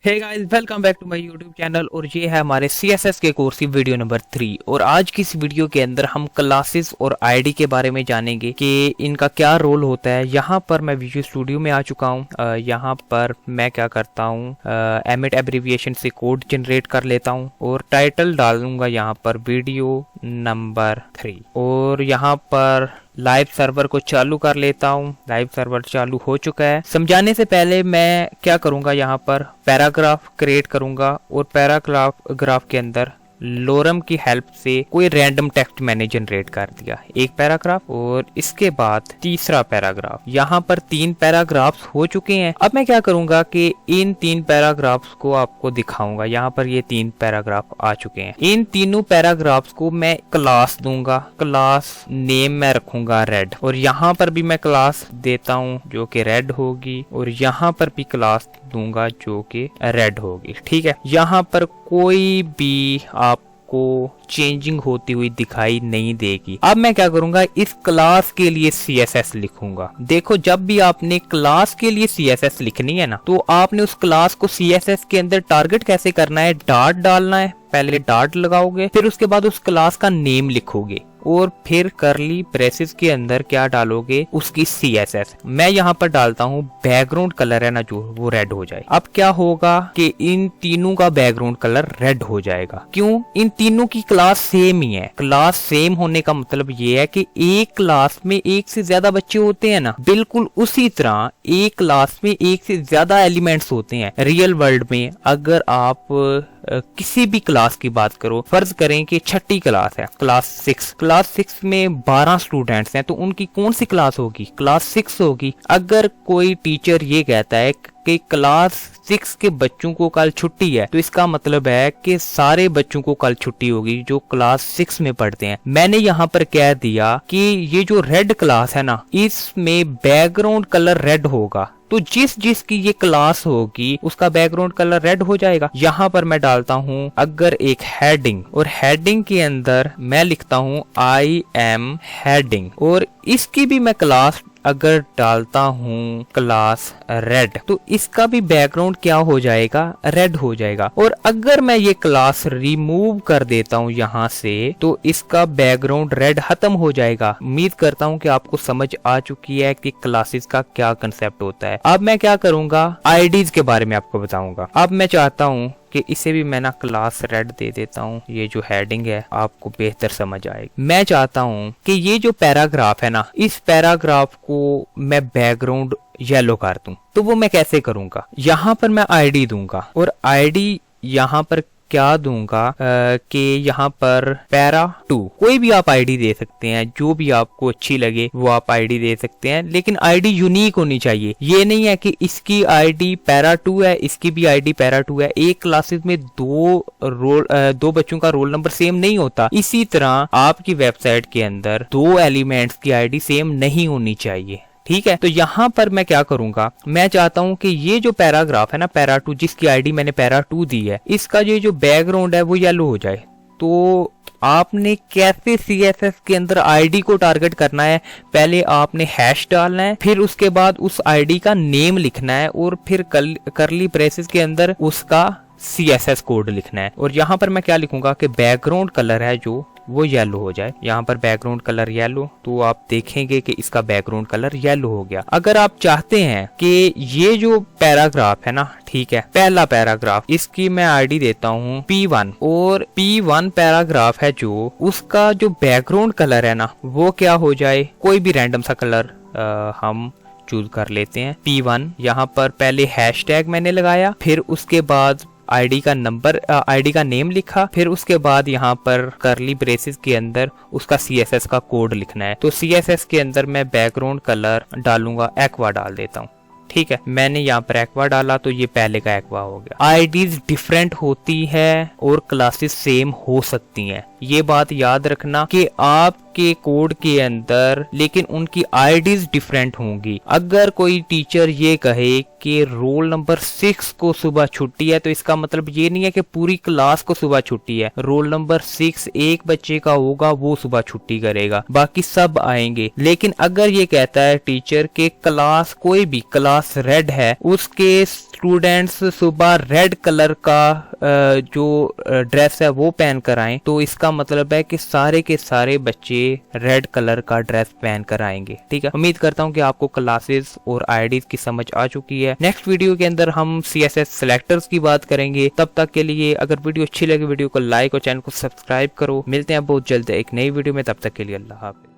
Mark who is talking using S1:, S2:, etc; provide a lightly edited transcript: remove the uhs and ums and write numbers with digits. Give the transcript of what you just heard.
S1: Hey guys, welcome back to my YouTube channel. और ये है हमारे CSS के कोर्स की वीडियो नंबर 3। और आज की इस वीडियो के अंदर हम क्लासेस और आईडी के बारे में जानेंगे कि इनका क्या रोल होता है। यहाँ पर मैं विजुअल स्टूडियो में आ चुका हूँ। यहाँ पर मैं क्या करता हूँ, एमिट एब्रीविएशन से कोड जनरेट कर लेता हूँ और टाइटल डालूंगा यहाँ पर वीडियो नंबर 3। और यहाँ पर लाइव सर्वर को चालू कर लेता हूँ। लाइव सर्वर चालू हो चुका है। समझाने से पहले मैं क्या करूँगा, यहाँ पर पैराग्राफ क्रिएट करूँगा और पैराग्राफ के अंदर लोरम की हेल्प से कोई रैंडम टेक्स्ट मैंने जनरेट कर दिया, एक पैराग्राफ और इसके बाद तीसरा पैराग्राफ। यहाँ पर 3 पैराग्राफ्स हो चुके हैं। अब मैं क्या करूंगा कि इन 3 पैराग्राफ्स को आपको दिखाऊंगा। यहाँ पर ये 3 पैराग्राफ आ चुके हैं। इन तीनों पैराग्राफ्स को मैं क्लास दूंगा। क्लास नेम मैं रखूंगा रेड, और यहाँ पर भी मैं क्लास देता हूँ जो कि रेड होगी, और यहाँ पर भी क्लास दूंगा जो कि रेड होगी। ठीक है, यहाँ पर कोई भी आपको चेंजिंग होती हुई दिखाई नहीं देगी। अब मैं क्या करूंगा, इस क्लास के लिए CSS लिखूंगा। देखो, जब भी आपने क्लास के लिए CSS लिखनी है ना, तो आपने उस क्लास को CSS के अंदर टारगेट कैसे करना है, डॉट डालना है। पहले डॉट लगाओगे, फिर उसके बाद उस क्लास का नेम लिखोगे और फिर करली ब्रेसेस के अंदर क्या डालोगे, उसकी CSS। मैं यहाँ पर डालता हूँ बैकग्राउंड कलर है ना जो, वो रेड हो जाए। अब क्या होगा कि इन तीनों का बैकग्राउंड कलर रेड हो जाएगा। क्यों? इन तीनों की क्लास सेम ही है। क्लास सेम होने का मतलब ये है कि एक क्लास में एक से ज्यादा बच्चे होते हैं ना, बिल्कुल उसी तरह एक क्लास में एक से ज्यादा एलिमेंट्स होते हैं। रियल वर्ल्ड में अगर आप किसी भी क्लास की बात करो, फर्ज करें कि छठी क्लास है, क्लास 6 में 12 स्टूडेंट्स हैं, तो उनकी कौन सी क्लास होगी, क्लास 6 होगी। अगर कोई टीचर ये कहता है कि क्लास 6 के बच्चों को कल छुट्टी है, तो इसका मतलब है कि सारे बच्चों को कल छुट्टी होगी जो क्लास 6 में पढ़ते हैं। मैंने यहाँ पर कह दिया कि ये जो रेड क्लास है ना, इसमें बैकग्राउंड कलर रेड होगा, तो जिस की ये क्लास होगी उसका बैकग्राउंड कलर रेड हो जाएगा। यहाँ पर मैं डालता हूँ अगर एक हेडिंग, और हेडिंग के अंदर मैं लिखता हूँ I am हेडिंग, और इसकी भी मैं क्लास अगर डालता हूँ क्लास रेड, तो इसका भी बैकग्राउंड क्या हो जाएगा, रेड हो जाएगा। और अगर मैं ये क्लास रिमूव कर देता हूँ यहाँ से, तो इसका बैकग्राउंड रेड खत्म हो जाएगा। उम्मीद करता हूँ कि आपको समझ आ चुकी है कि क्लासेस का क्या कंसेप्ट होता है। अब मैं क्या करूंगा, आईडीज के बारे में आपको बताऊंगा। अब मैं चाहता हूँ कि इसे भी मैं ना क्लास रेड दे देता हूँ। ये जो हेडिंग है आपको बेहतर समझ आएगी। मैं चाहता हूँ कि ये जो पैराग्राफ है ना, इस पैराग्राफ को मैं बैकग्राउंड येलो कर दूं। तो वो मैं कैसे करूंगा, यहाँ पर मैं आईडी दूंगा, और आईडी यहाँ पर क्या दूंगा कि यहाँ पर पैरा 2, कोई भी आप आईडी दे सकते हैं, जो भी आपको अच्छी लगे वो आप आईडी दे सकते हैं, लेकिन आईडी यूनिक होनी चाहिए। ये नहीं है कि इसकी आईडी पैरा 2 है, इसकी भी आईडी पैरा 2 है। एक क्लासेस में दो बच्चों का रोल नंबर सेम नहीं होता। इसी तरह आपकी वेबसाइट के अंदर 2 एलिमेंट्स की आईडी सेम नहीं होनी चाहिए। ठीक है, तो यहाँ पर मैं क्या करूंगा, मैं चाहता हूं कि ये जो पैराग्राफ है ना, पैरा 2, जिसकी आईडी मैंने पैरा 2 दी है, इसका ये जो बैकग्राउंड है वो येलो हो जाए। तो आपने कैसे CSS के अंदर आईडी को टारगेट करना है, पहले आपने हैश डालना है, फिर उसके बाद उस आईडी का नेम लिखना है, और फिर करली ब्रेसेस के अंदर उसका CSS कोड लिखना है। और यहाँ पर मैं क्या लिखूंगा कि बैकग्राउंड कलर है जो, वो येलो हो जाए। यहाँ पर बैकग्राउंड कलर येलो, तो आप देखेंगे कि इसका बैकग्राउंड कलर येलो हो गया। अगर आप चाहते हैं कि ये जो पैराग्राफ है ना, ठीक है, पहला पैराग्राफ, इसकी मैं आईडी देता हूँ P1, और P1 पैराग्राफ है जो, उसका जो बैकग्राउंड कलर है ना, वो क्या हो जाए, कोई भी रैंडम सा कलर हम चूज कर लेते हैं P1। यहाँ पर पहले हैशटैग मैंने लगाया, फिर उसके बाद आईडी का नंबर, आईडी का नेम लिखा, फिर उसके बाद यहाँ पर करली ब्रेसेस के अंदर उसका CSS का कोड लिखना है। तो CSS के अंदर मैं बैकग्राउंड कलर डालूंगा, एक्वा डाल देता हूँ। ठीक है, मैंने यहाँ पर एक्वा डाला, तो ये पहले का एक्वा हो गया। आईडीज डिफरेंट होती है और क्लासेस सेम हो सकती हैं। ये बात याद रखना कि आपके कोड के अंदर लेकिन उनकी आईडीज डिफरेंट होंगी। अगर कोई टीचर ये कहे कि रोल नंबर 6 को सुबह छुट्टी है, तो इसका मतलब ये नहीं है कि पूरी क्लास को सुबह छुट्टी है। रोल नंबर 6 एक बच्चे का होगा, वो सुबह छुट्टी करेगा, बाकी सब आएंगे। लेकिन अगर ये कहता है टीचर के क्लास कोई भी क्लास रेड है, उसके स्टूडेंट्स सुबह रेड कलर का जो ड्रेस है वो पहन कर आए, तो इसका मतलब है कि सारे के सारे बच्चे रेड कलर का ड्रेस पहन कर आएंगे। ठीक है, उम्मीद करता हूँ कि आपको क्लासेस और आईडीज की समझ आ चुकी है। नेक्स्ट वीडियो के अंदर हम CSS सिलेक्टर्स की बात करेंगे। तब तक के लिए अगर वीडियो अच्छी लगे वीडियो को लाइक और चैनल को सब्सक्राइब करो। मिलते हैं बहुत जल्द एक नई वीडियो में, तब तक के लिए अल्लाह हाफिज।